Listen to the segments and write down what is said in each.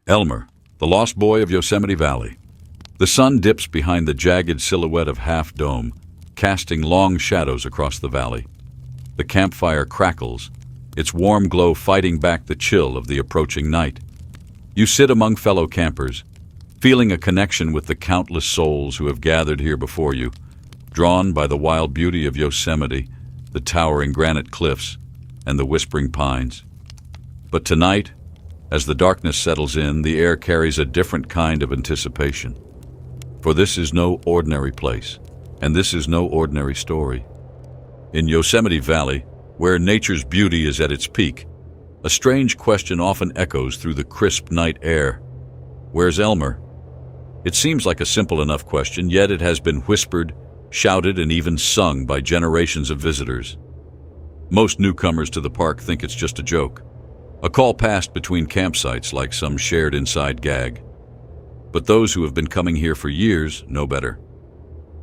Elmer, the lost boy of Yosemite Valley. The sun dips behind the jagged silhouette of Half Dome, casting long shadows across the valley. The campfire crackles, its warm glow fighting back the chill of the approaching night. You sit among fellow campers, feeling a connection with the countless souls who have gathered here before you, drawn by the wild beauty of Yosemite, the towering granite cliffs, and the whispering pines. But tonight, as the darkness settles in, the air carries a different kind of anticipation. For this is no ordinary place, and this is no ordinary story. In Yosemite Valley, where nature's beauty is at its peak, a strange question often echoes through the crisp night air. Where's Elmer? It seems like a simple enough question, yet it has been whispered, shouted, and even sung by generations of visitors. Most newcomers to the park think it's just a joke, a call passed between campsites like some shared inside gag. But those who have been coming here for years know better.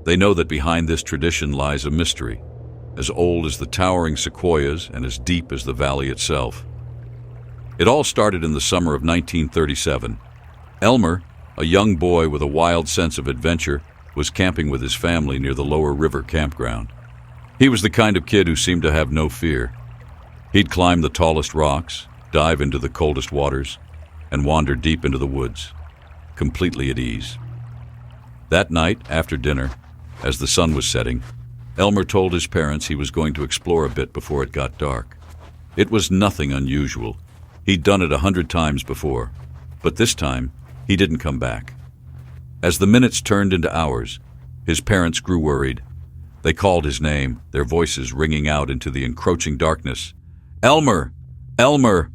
They know that behind this tradition lies a mystery, as old as the towering sequoias and as deep as the valley itself. It all started in the summer of 1937. Elmer, a young boy with a wild sense of adventure, was camping with his family near the Lower River campground. He was the kind of kid who seemed to have no fear. He'd climb the tallest rocks, dive into the coldest waters, and wander deep into the woods, completely at ease. That night, after dinner, as the sun was setting, Elmer told his parents he was going to explore a bit before it got dark. It was nothing unusual. He'd done it 100 times before, but this time, he didn't come back. As the minutes turned into hours, his parents grew worried. They called his name, their voices ringing out into the encroaching darkness. "Elmer! Elmer!"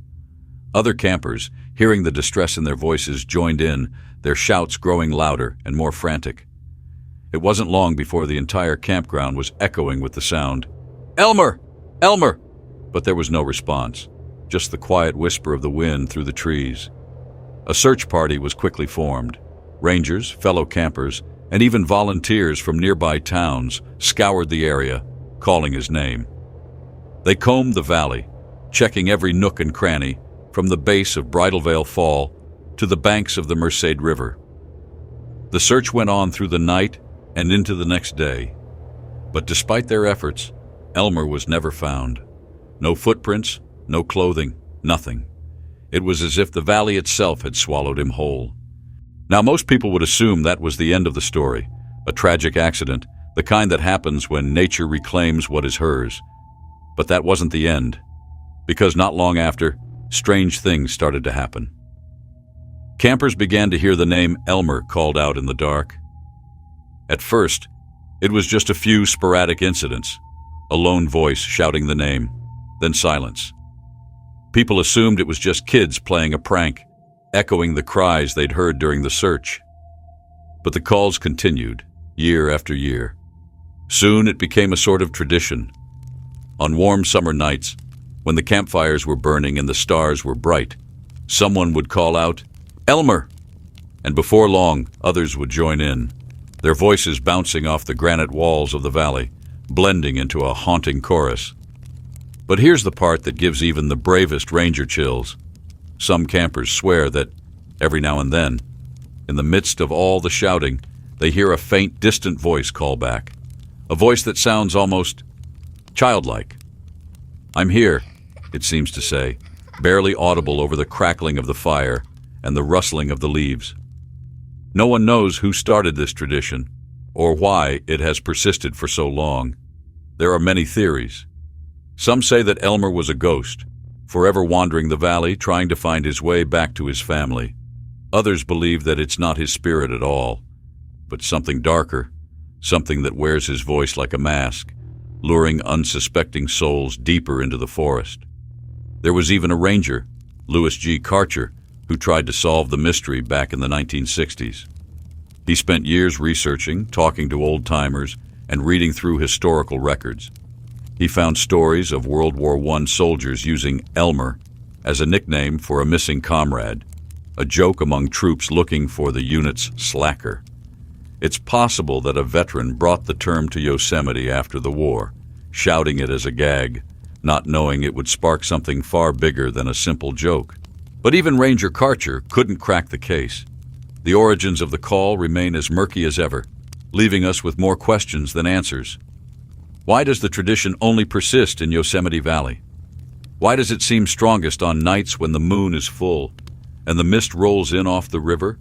Other campers, hearing the distress in their voices, joined in, their shouts growing louder and more frantic. It wasn't long before the entire campground was echoing with the sound, "Elmer! Elmer!" But there was no response, just the quiet whisper of the wind through the trees. A search party was quickly formed. Rangers, fellow campers, and even volunteers from nearby towns scoured the area, calling his name. They combed the valley, checking every nook and cranny, from the base of Bridal Veil Fall to the banks of the Merced River. The search went on through the night and into the next day. But despite their efforts, Elmer was never found. No footprints, no clothing, nothing. It was as if the valley itself had swallowed him whole. Now, most people would assume that was the end of the story, a tragic accident, the kind that happens when nature reclaims what is hers. But that wasn't the end, because not long after, strange things started to happen. Campers began to hear the name Elmer called out in the dark. At first, it was just a few sporadic incidents, a lone voice shouting the name, then silence. People assumed it was just kids playing a prank, echoing the cries they'd heard during the search. But the calls continued, year after year. Soon it became a sort of tradition. On warm summer nights, when the campfires were burning and the stars were bright, someone would call out, "Elmer!" And before long, others would join in, their voices bouncing off the granite walls of the valley, blending into a haunting chorus. But here's the part that gives even the bravest ranger chills. Some campers swear that, every now and then, in the midst of all the shouting, they hear a faint, distant voice call back, a voice that sounds almost childlike. "I'm here," it seems to say, barely audible over the crackling of the fire and the rustling of the leaves. No one knows who started this tradition, or why it has persisted for so long. There are many theories. Some say that Elmer was a ghost, forever wandering the valley, trying to find his way back to his family. Others believe that it's not his spirit at all, but something darker, something that wears his voice like a mask, luring unsuspecting souls deeper into the forest. There was even a ranger, Lewis G. Karcher, who tried to solve the mystery back in the 1960s. He spent years researching, talking to old-timers, and reading through historical records. He found stories of World War I soldiers using Elmer as a nickname for a missing comrade, a joke among troops looking for the unit's slacker. It's possible that a veteran brought the term to Yosemite after the war, shouting it as a gag, not knowing it would spark something far bigger than a simple joke. But even Ranger Karcher couldn't crack the case. The origins of the call remain as murky as ever, leaving us with more questions than answers. Why does the tradition only persist in Yosemite Valley? Why does it seem strongest on nights when the moon is full and the mist rolls in off the river?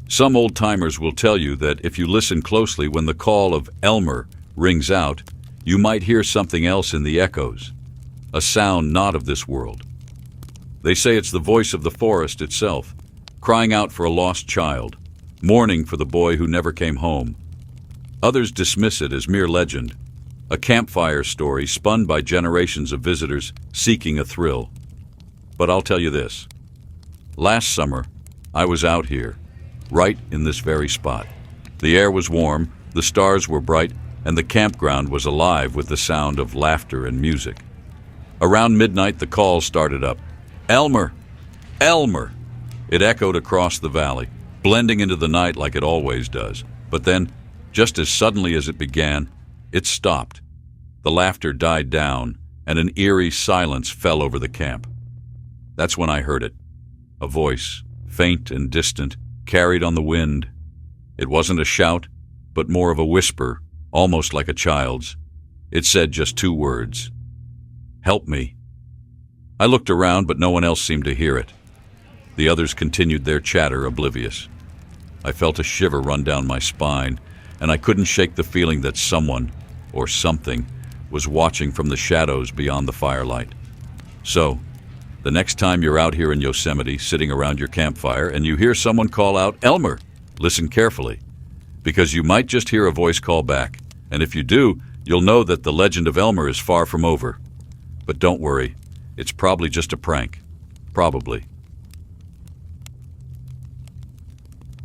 Some old-timers will tell you that if you listen closely when the call of Elmer rings out, you might hear something else in the echoes, a sound not of this world. They say it's the voice of the forest itself, crying out for a lost child, mourning for the boy who never came home. Others dismiss it as mere legend, a campfire story spun by generations of visitors seeking a thrill. But I'll tell you this. Last summer, I was out here, right in this very spot. The air was warm, the stars were bright, and the campground was alive with the sound of laughter and music. Around midnight, the calls started up. Elmer! Elmer! It echoed across the valley, blending into the night like it always does. But then, just as suddenly as it began, it stopped. The laughter died down, and an eerie silence fell over the camp. That's when I heard it. A voice, faint and distant, carried on the wind. It wasn't a shout, but more of a whisper, almost like a child's. It said just two words. Help me. I looked around, but no one else seemed to hear it. The others continued their chatter, oblivious. I felt a shiver run down my spine, and I couldn't shake the feeling that someone, or something, was watching from the shadows beyond the firelight. So, the next time you're out here in Yosemite, sitting around your campfire, and you hear someone call out, Elmer, listen carefully, because you might just hear a voice call back, and if you do, you'll know that the legend of Elmer is far from over. But don't worry, it's probably just a prank. Probably.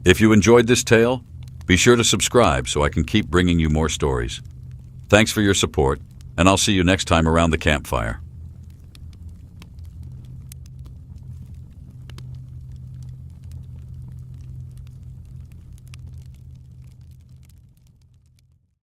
If you enjoyed this tale, be sure to subscribe so I can keep bringing you more stories. Thanks for your support, and I'll see you next time around the campfire.